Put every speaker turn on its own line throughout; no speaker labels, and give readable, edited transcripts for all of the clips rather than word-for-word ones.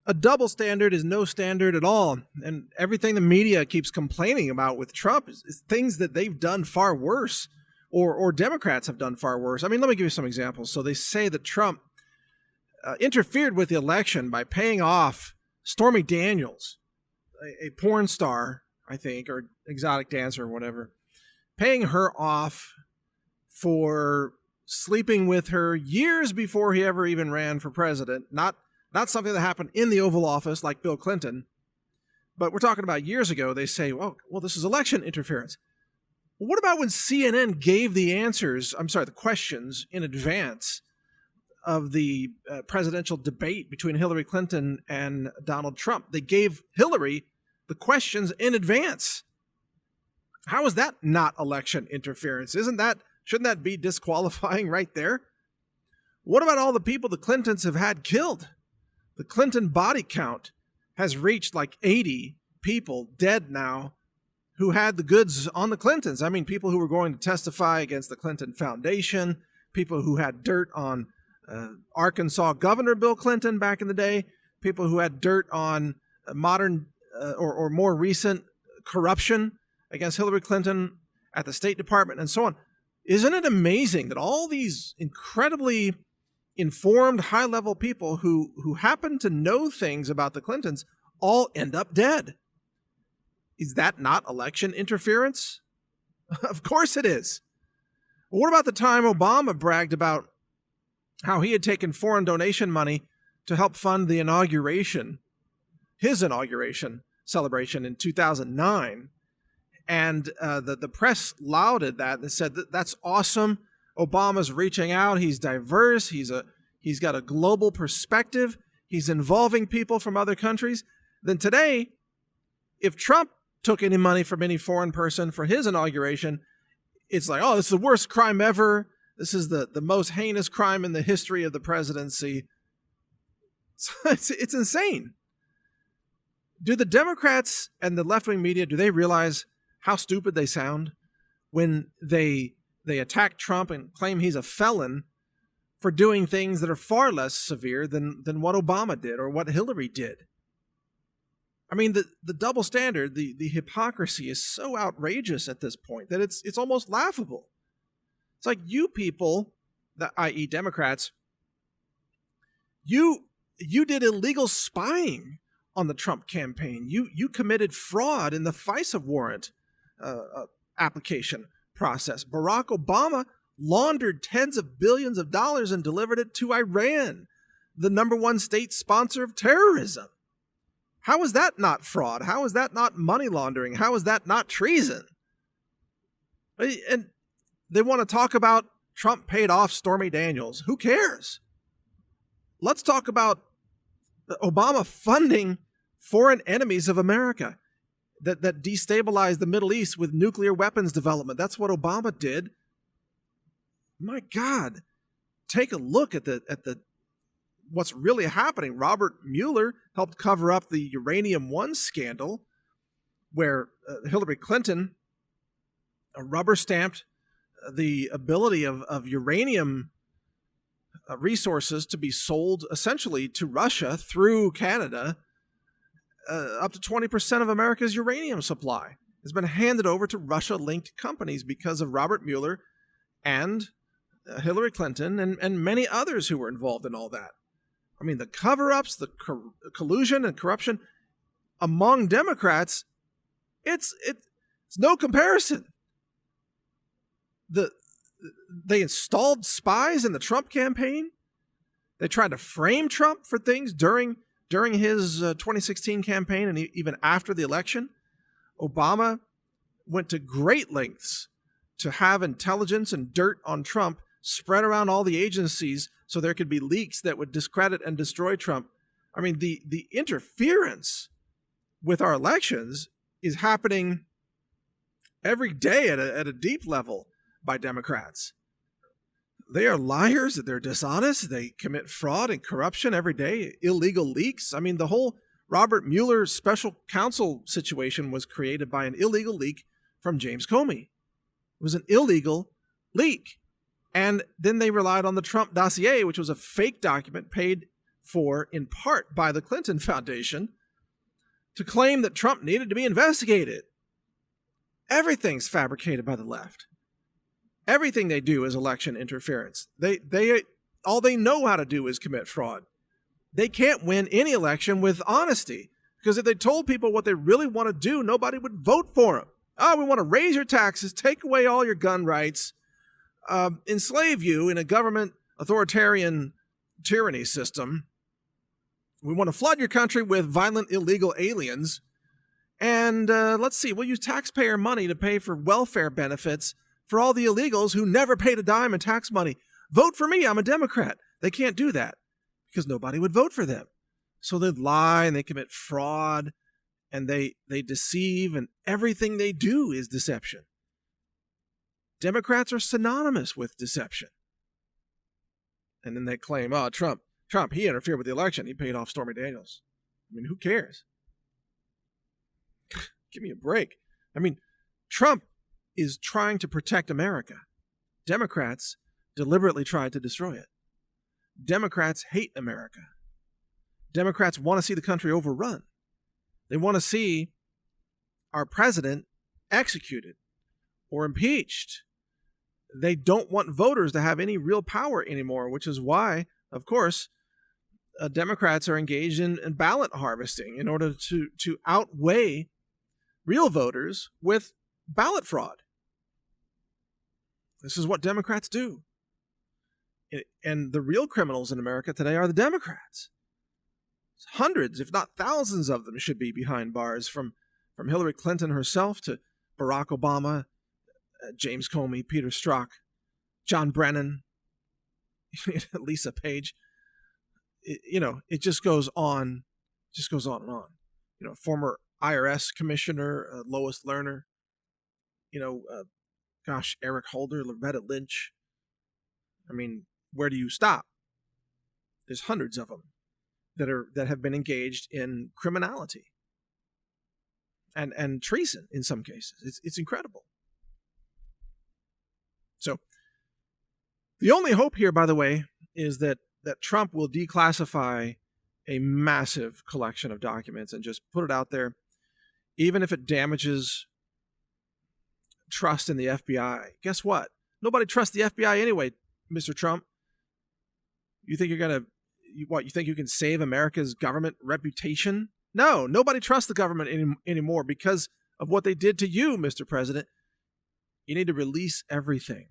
A double standard is no standard at all. And everything the media keeps complaining about with Trump is things that they've done far worse, or Democrats have done far worse. I mean, let me give you some examples. So they say that Trump interfered with the election by paying off Stormy Daniels, a porn star, I think, or exotic dancer or whatever, paying her off for sleeping with her years before he ever even ran for president. Not something that happened in the Oval Office like Bill Clinton, but we're talking about years ago. They say, well, this is election interference. Well, what about when CNN gave the questions in advance of the presidential debate between Hillary Clinton and Donald Trump? They gave Hillary the questions in advance. How is that not election interference? Shouldn't that be disqualifying right there? What about all the people the Clintons have had killed? The Clinton body count has reached like 80 people dead now who had the goods on the Clintons. I mean, people who were going to testify against the Clinton Foundation, people who had dirt on Arkansas Governor Bill Clinton back in the day, people who had dirt on modern or more recent corruption against Hillary Clinton at the State Department and so on. Isn't it amazing that all these incredibly informed, high-level people who happen to know things about the Clintons all end up dead? Is that not election interference? Of course it is. What about the time Obama bragged about how he had taken foreign donation money to help fund his inauguration celebration in 2009? And the press lauded that and said that's awesome. Obama's reaching out. He's diverse. He's got a global perspective. He's involving people from other countries. Then today, if Trump took any money from any foreign person for his inauguration, it's like, oh, this is the worst crime ever. This is the most heinous crime in the history of the presidency. It's insane. Do the Democrats and the left-wing media, do they realize how stupid they sound when they attack Trump and claim he's a felon for doing things that are far less severe than what Obama did or what Hillary did? I mean, the double standard, the hypocrisy is so outrageous at this point that it's almost laughable. It's like you people, i.e. Democrats, you did illegal spying on the Trump campaign. You committed fraud in the FISA warrant application process. Barack Obama laundered tens of billions of dollars and delivered it to Iran, the number one state sponsor of terrorism. How is that not fraud? How is that not money laundering? How is that not treason? And they want to talk about Trump paid off Stormy Daniels. Who cares? Let's talk about Obama funding foreign enemies of America that destabilized the Middle East with nuclear weapons development. That's what Obama did. My God, take a look at the what's really happening. Robert Mueller helped cover up the Uranium One scandal, where Hillary Clinton rubber-stamped the ability of uranium resources to be sold essentially to Russia through Canada. Up to 20% of America's uranium supply has been handed over to Russia-linked companies because of Robert Mueller and Hillary Clinton and many others who were involved in all that. I mean, the cover-ups, the collusion and corruption among Democrats, it's no comparison. They installed spies in the Trump campaign. They tried to frame Trump for things during his 2016 campaign and even after the election. Obama went to great lengths to have intelligence and dirt on Trump spread around all the agencies so there could be leaks that would discredit and destroy Trump. I mean, the interference with our elections is happening every day at a deep level by Democrats. They are liars, they're dishonest, they commit fraud and corruption every day, illegal leaks. I mean, the whole Robert Mueller special counsel situation was created by an illegal leak from James Comey. It was an illegal leak. And then they relied on the Trump dossier, which was a fake document paid for in part by the Clinton Foundation to claim that Trump needed to be investigated. Everything's fabricated by the left. Everything they do is election interference. They all they know how to do is commit fraud. They can't win any election with honesty, because if they told people what they really want to do, nobody would vote for them. Oh, we want to raise your taxes, take away all your gun rights, enslave you in a government authoritarian tyranny system. We want to flood your country with violent illegal aliens. And let's see, we'll use taxpayer money to pay for welfare benefits for all the illegals who never paid a dime in tax money. Vote for me, I'm a Democrat. They can't do that because nobody would vote for them. So they lie and they commit fraud and they deceive, and everything they do is deception. Democrats are synonymous with deception. And then they claim, oh, Trump, he interfered with the election. He paid off Stormy Daniels. I mean, who cares? Give me a break. I mean, Trump is trying to protect America. Democrats deliberately tried to destroy it. Democrats hate America. Democrats want to see the country overrun. They want to see our president executed or impeached. They don't want voters to have any real power anymore, which is why, of course, Democrats are engaged in ballot harvesting in order to outweigh real voters with ballot fraud. This is what Democrats do. And the real criminals in America today are the Democrats. Hundreds, if not thousands of them should be behind bars, from Hillary Clinton herself to Barack Obama, James Comey, Peter Strzok, John Brennan, Lisa Page. It just goes on, and on. Former IRS Commissioner Lois Lerner, Eric Holder, Loretta Lynch. I mean, where do you stop? There's hundreds of them that have been engaged in criminality and treason in some cases. It's incredible. So the only hope here, by the way, is that Trump will declassify a massive collection of documents and just put it out there, even if it damages trust in the FBI. Guess what? Nobody trusts the FBI anyway, Mr. Trump. You think you think you can save America's government reputation? No, nobody trusts the government anymore because of what they did to you, Mr. President. You need to release everything.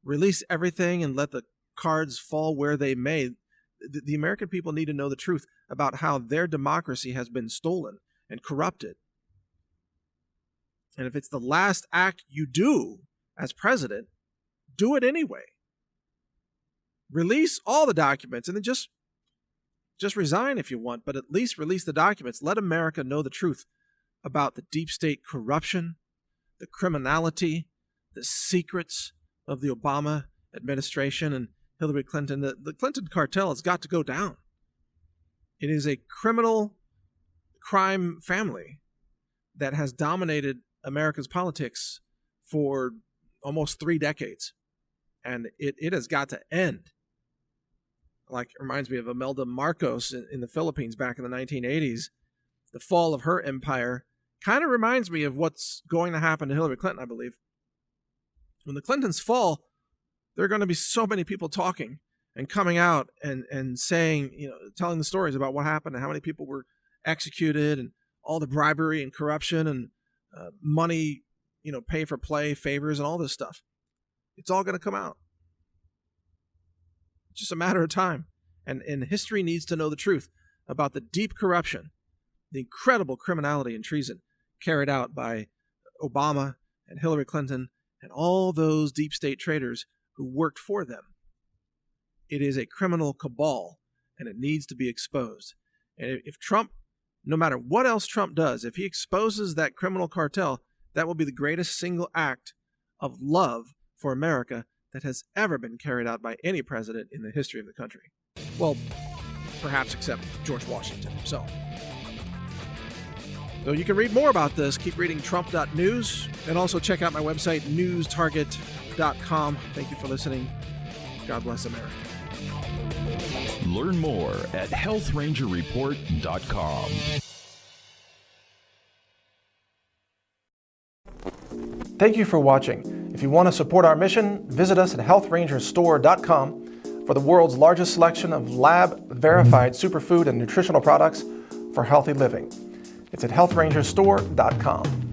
Release everything and let the cards fall where they may. The American people need to know the truth about how their democracy has been stolen and corrupted. And if it's the last act you do as president, do it anyway. Release all the documents and then just resign if you want, but at least release the documents. Let America know the truth about the deep state corruption, the criminality, the secrets of the Obama administration and Hillary Clinton. The Clinton cartel has got to go down. It is a criminal crime family that has dominated America's politics for almost 3 decades. And it has got to end. Like, it reminds me of Imelda Marcos in the Philippines back in the 1980s. The fall of her empire kind of reminds me of what's going to happen to Hillary Clinton, I believe. When the Clintons fall, there are going to be so many people talking and coming out and saying, telling the stories about what happened and how many people were executed and all the bribery and corruption and money, pay for play, favors, and all this stuff. It's all going to come out. It's just a matter of time. And history needs to know the truth about the deep corruption, the incredible criminality and treason carried out by Obama and Hillary Clinton and all those deep state traitors who worked for them. It is a criminal cabal, and it needs to be exposed. And if Trump, no matter what else Trump does, if he exposes that criminal cartel, that will be the greatest single act of love for America that has ever been carried out by any president in the history of the country. Well, perhaps except George Washington himself. So you can read more about this. Keep reading Trump.news and also check out my website, newstarget.com. Thank you for listening. God bless America.
Learn more at healthrangerreport.com.
Thank you for watching. If you want to support our mission, visit us at healthrangerstore.com for the world's largest selection of lab-verified superfood and nutritional products for healthy living. It's at healthrangerstore.com.